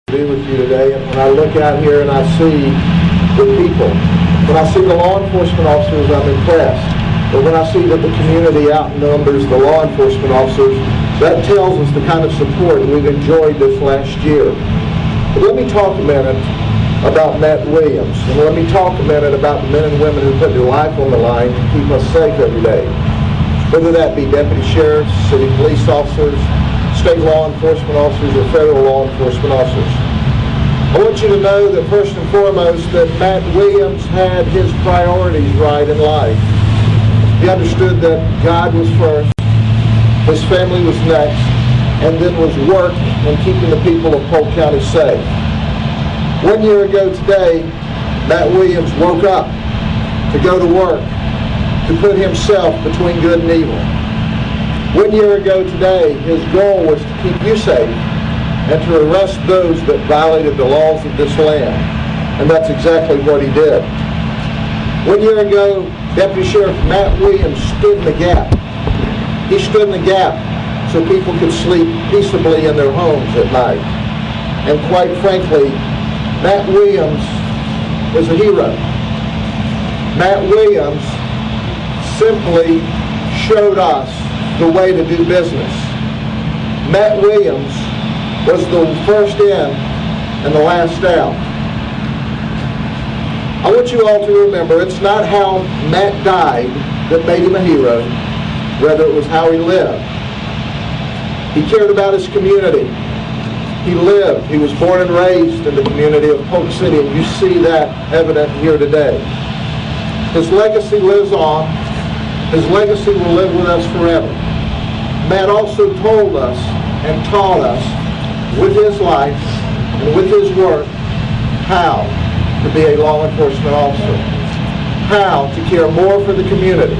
Be with you today, and when I look out here and I see the people, when I see the law enforcement officers, I'm impressed. But when I see that the community outnumbers the law enforcement officers, that tells us the kind of support we've enjoyed this last year. But let me talk a minute about Matt Williams, and let me talk a minute about the men and women who put their life on the line to keep us safe every day. Whether that be deputy sheriffs, city police officers, state law enforcement officers, or federal law enforcement officers. I want you to know that first and foremost that Matt Williams had his priorities right in life. He understood that God was first, his family was next, and then was work and keeping the people of Polk County safe. 1 year ago today, Matt Williams woke up to go to work, to put himself between good and evil. 1 year ago today, his goal was to keep you safe and to arrest those that violated the laws of this land. And that's exactly what he did. 1 year ago, Deputy Sheriff Matt Williams stood in the gap. He stood in the gap so people could sleep peaceably in their homes at night. And quite frankly, Matt Williams was a hero. Matt Williams simply showed us the way to do business. Matt Williams was the first in and the last out. I want you all to remember, it's not how Matt died that made him a hero, rather it was how he lived. He cared about his community. He lived. He was born and raised in the community of Polk City, and you see that evident here today. His legacy lives on. His legacy will live with us forever. Matt also told us and taught us with his life and with his work how to be a law enforcement officer, how to care more for the community.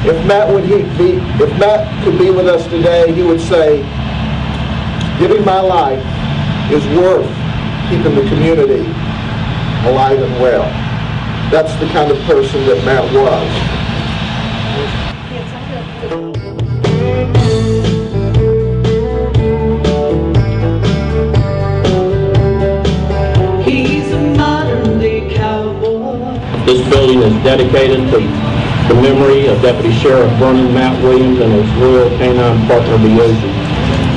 If Matt could be with us today, he would say, giving my life is worth keeping the community alive and well. That's the kind of person that Matt was. This building is dedicated to the memory of Deputy Sheriff Vernon Matt Williams and his loyal canine partner Diogi,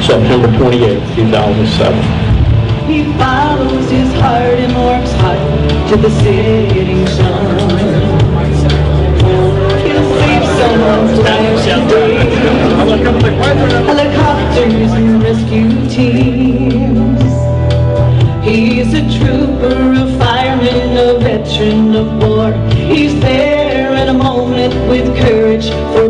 September 28, 2007. He follows his heart and works hard to the setting sun. He'll save someone's life today. Helicopters and rescue teams. He's a trooper, a fireman, a veteran of war. He's there in a moment with courage for